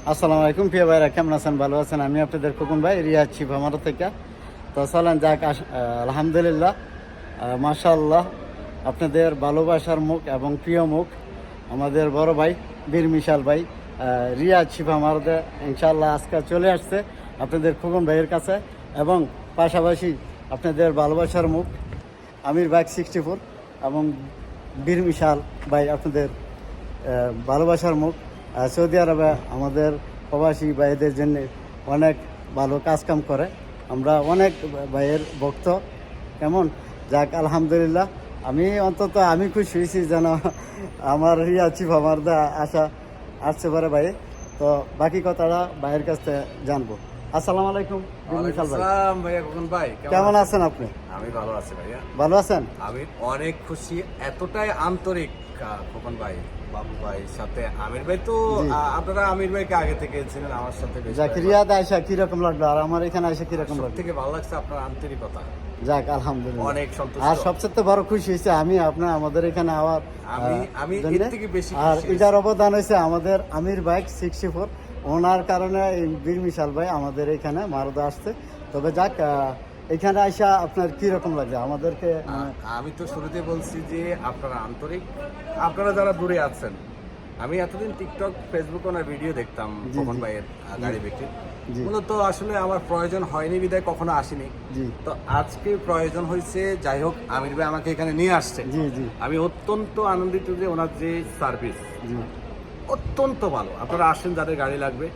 আসসালামু আলাইকুম প্রিয় ভাইরা, কেমন আছেন? ভালো আছেন? আমি আপনাদের খোকন ভাই, রিয়াদ চিফ আমার থেকে। তো চলেন যাক, আলহামদুলিল্লাহ, মাশাআল্লাহ, আপনাদের ভালোবাসার মুখ এবং প্রিয় মুখ আমাদের বড় ভাই বীর মিশাল ভাই, রিয়াদ চিফ আমারতে ইনশাআল্লাহ আজকে চলে আসছে আপনাদের খোকন ভাইয়ের কাছে। এবং পাশাপাশি আপনাদের ভালোবাসার মুখ আমির বাইক 64 এবং বীর মিশাল ভাই আপনাদের ভালোবাসার মুখ সৌদি আরবে আমাদের প্রবাসী ভাইদের জন্য অনেক ভালো কাজকাম করে। আমরা অনেক ভাইয়ের ভক্ত। কেমন যাক, আলহামদুলিল্লাহ, আমি খুশি হয়েছি যেন আমার চিফ আমার আসতে পারে ভাই। তো বাকি কথাটা ভাইয়ের কাছ থেকে জানবো। আসসালামু আলাইকুম বিশাল ভাই। ভাইয়া খোকন ভাই কেমন আছেন আপনি? আমি ভালো আছি ভাইয়া। ভালো আছেন? আমি অনেক খুশি, এতটাই আন্তরিক খোকন ভাই, বাবু ভাই সাথে আমির ভাই। তো আপনারা আমির ভাইকে আগে থেকে ছিলেন আমার সাথে। যাক, রিয়াদ আয়সা কিরকম লাগলো আর আমার এখানে আয়সা কিরকম লাগলো? থেকে ভালো লাগছে আপনার আন্তরিকতা। যাক, আলহামদুলিল্লাহ, অনেক সন্তুষ্ট। আর সবচেয়ে বড় খুশি হয়েছে আমাদের এখানে আওয়ার আমি এর থেকে বেশি আর খুশি এটার অবদান হয়েছে আমাদের আমির বাইক 64 ওনার কারণে এই বীর মিশাল ভাই আমাদের এখানে মারদা আসছে। তবে যাক, এখানে আইসা আপনার কি রকম লাগে আমাদেরকে? আমি তো শুরুতে বলছি যে আপনারা আন্তরিক, আপনারা যারা দূরে আছেন। আমি এতদিন টিকটক, ফেসবুক ওনার ভিডিও দেখতাম খোকন ভাইয়ের গাড়ি বিক্রির। মূলত আসলে আমার প্রয়োজন হয়নি বিদায় কখনো আসিনি। তো আজকে প্রয়োজন হয়েছে, যাই হোক আমির ভাই আমাকে এখানে নিয়ে আসছে। আমি অত্যন্ত আনন্দিত যে ওনার যে সার্ভিস অত্যন্ত ভালো। আপনারা আসেন, যাদের গাড়ি লাগবে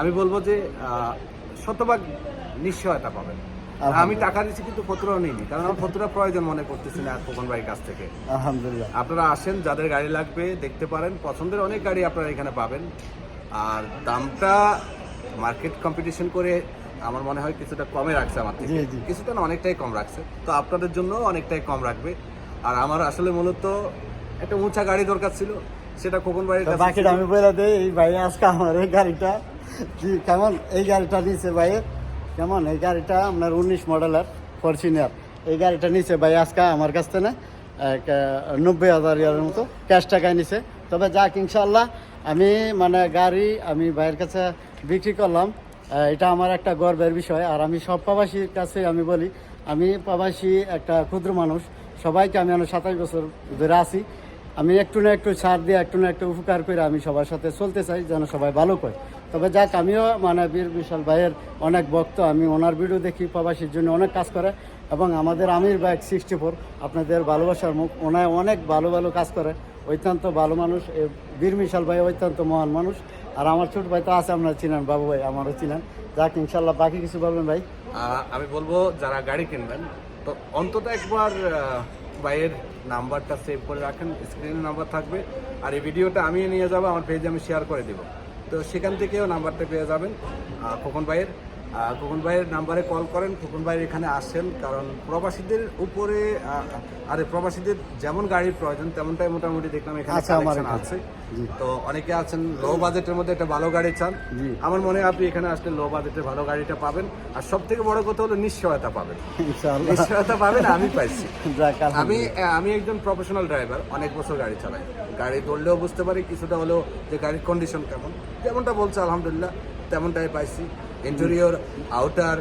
আমি বলবো যে শতভাগ নিশ্চয়তা পাবেন। আমি টাকা দিচ্ছি কিন্তু ফতুরাও নিইনি, কারণ আমার ফতুরা প্রয়োজন মনে করতেছি না খোকন ভাইয়ের কাছ থেকে। আলহামদুলিল্লাহ, আপনারা আসেন, যাদের গাড়ি লাগবে দেখতে পারেন, পছন্দের অনেক গাড়ি আপনারা এখানে পাবেন। আর দামটা মার্কেট কম্পিটিশন করে আমার মনে হয় কিছুটা কমে রাখছে আমার থেকে, কিছুটা না অনেকটাই কম রাখছে। তো আপনাদের জন্য অনেকটাই কম রাখবে। আর আমার আসলে মূলত একটা উঁচা গাড়ি দরকার ছিল, সেটা খোকন ভাইয়ের কাছে। বাকিটা আমি বলে দেই, এই ভাই আজকে আমার এই গাড়িটা কেমন, এই গাড়িটা নিচে ভাইয়ের কেমন, এই গাড়িটা আপনার 19 মডেলের ফরচুনার। এই গাড়িটা নিচে ভাই আজকে আমার কাছ থেকে 90,000 মতো ক্যাশ টাকায় নিছে। তবে যাক, ইনশাল্লাহ আমি গাড়ি ভাইয়ের কাছে বিক্রি করলাম, এটা আমার একটা গর্বের বিষয়। আর আমি সব প্রবাসীর কাছে আমি বলি, আমি প্রবাসী একটা ক্ষুদ্র মানুষ, সবাইকে আমি 27 বছর ধরে আছি। আমি একটু না একটু ছাড় দিয়ে, একটু না একটু উপকার করে আমি সবার সাথে চলতে চাই, যেন সবাই ভালো করে। তবে যাক, আমিও বীর বিশাল ভাইয়ের অনেক ভক্ত। আমি ওনার ভিডিও দেখি, প্রবাসীর জন্য অনেক কাজ করে। এবং আমাদের আমির বাইক 64 আপনাদের ভালোবাসার মুখ, ওনায় অনেক ভালো ভালো কাজ করে, অত্যন্ত ভালো মানুষ। বীর মিশাল ভাই অত্যন্ত মহান মানুষ। আর আমার ছোট ভাই তো আছে, আপনারা চিনেন, বাবু ভাই আমারও চিনেন। যাক, ইনশাল্লাহ বাকি কিছু বলবেন ভাই? আমি বলবো যারা গাড়ি কিনবেন তো অন্তত একবার ভাইয়ের নাম্বারটা সেভ করে রাখেন, স্ক্রিনে নাম্বার থাকবে। আর এই ভিডিওটা আমি নিয়ে যাবো আমার পেজে, আমি শেয়ার করে দেবো। তো সেখান থেকেও নাম্বারটা পেয়ে যাবেন খোকন ভাইয়ের। খোকন ভাইয়ের নাম্বারে কল করেন, খোকন ভাইয়ের এখানে আসেন। কারণ প্রবাসীদের উপরে প্রবাসীদের যেমন গাড়ির প্রয়োজন তেমনটাই মোটামুটি দেখলাম এখানে কালেকশন আছে। তো অনেকে আছেন লো বাজেটের মধ্যে একটা ভালো গাড়ি চান, আমার মনে হয় আপনি এখানে আসলে লো বাজেটের ভালো গাড়িটা পাবেন। আর সব থেকে বড় কথা হলো নিশ্চয়তা পাবেন। নিশ্চয়তা পাবেন, আমি পাইছি। আমি একজন প্রফেশনাল ড্রাইভার, অনেক বছর গাড়ি চালাই। গাড়ি ধরলেও বুঝতে পারি কিছুটা হলেও যে গাড়ির কন্ডিশন কেমন, যেমনটা বলছে আলহামদুলিল্লাহ তেমনটাই পাইছি। Interior, outer,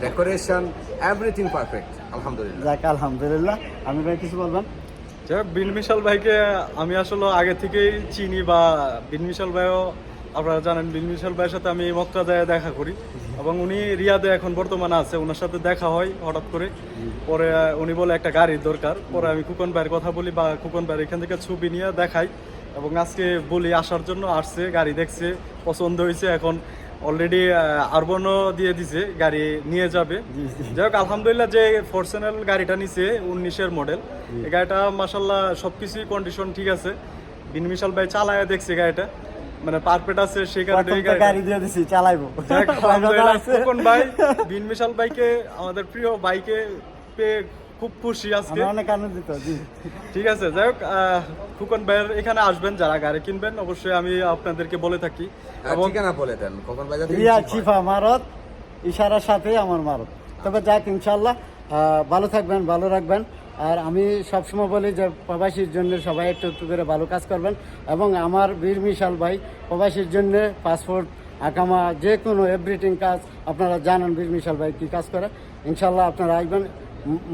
decoration, everything perfect আলহামদুলিল্লাহ। যাক, আলহামদুলিল্লাহ। আমি ভাই কিছু বলবেন? বীর মিশাল ভাইকে আমি আসলে আগে থেকেই চিনি, বা বীর মিশাল ভাইও আপনারা জানেন, বীর মিশাল ভাইয়ের সাথে আমি মক্কা যায় দেখা করি। এবং উনি রিয়াদে এখন বর্তমানে আছে, ওনার সাথে দেখা হয় হঠাৎ করে। পরে উনি বলে একটা গাড়ির দরকার, পরে আমি খোকন ভাইয়ের কথা বলি, বা খোকন ভাইয়ের এখান থেকে ছবি নিয়ে দেখাই। এবং আজকে বলি আসার জন্য, আসছে, গাড়ি দেখছে, পছন্দ হয়েছে। এখন অলরেডি আরবনও দিয়ে দিছে, গাড়ি নিয়ে যাবে। যাই হোক, আলহামদুলিল্লাহ, যে ফরচুনার গাড়িটা নিছে 19-এর মডেল, এই গাড়িটা মাশাল্লাহ সবকিছুই কন্ডিশন ঠিক আছে। বীর মিশাল ভাই চালায় দেখছে, গাড়িটা পারফেক্ট আছে, সেই কারণে গাড়ি দিয়ে দিছি, চালাইবো। খোকন ভাই বীর মিশাল ভাইকে, আমাদের প্রিয় ভাইকে পেয়ে খুব খুশি আজকে, অনেক আনন্দিত। ঠিক আছে। যাই হোক, খোকন ভাইয়ের এখানে আসবেন যারা গাড়ি কিনবেন, অবশ্যই আমি আপনাদেরকে বলে থাকি। ঠিকানা বলে দেন খোকন ভাই। চিফা মারত, ইশারার সাথে আমার মারত। তবে যাক, ইনশাল্লাহ ভালো থাকবেন, ভালো রাখবেন। আর আমি সবসময় বলি যে প্রবাসীর জন্য সবাই একটু একটু করে ভালো কাজ করবেন, এবং আমার বীর মিশাল ভাই প্রবাসীর জন্য পাসপোর্ট আকামা যে কোনো এভরিথিং কাজ আপনারা জানেন বীর মিশাল ভাই কী কাজ করে। ইনশাল্লাহ আপনারা আসবেন,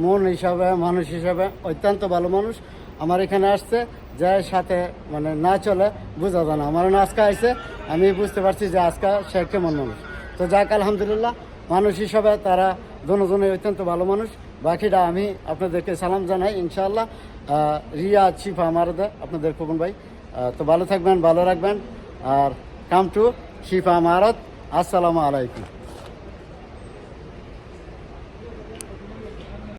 মন হিসাবে মানুষ হিসাবে অত্যন্ত ভালো মানুষ। আমার এখানে আসছে যার সাথে মানে না চলে বোঝা যায় না, আমার আজকে আসছে আমি বুঝতে পারছি যে আজকে সে কেমন মানুষ। তো যাক আলহামদুলিল্লাহ, মানুষ হিসাবে তারা দুজনে অত্যন্ত ভালো মানুষ। বাকিটা আমি আপনাদেরকে সালাম জানাই ইনশাআল্লাহ। রিয়া শিফা মারদা আপনাদের খোকন ভাই। তো ভালো থাকবেন, ভালো রাখবেন। আর কাম টু শিফা মারদ। আসসালামু আলাইকুম।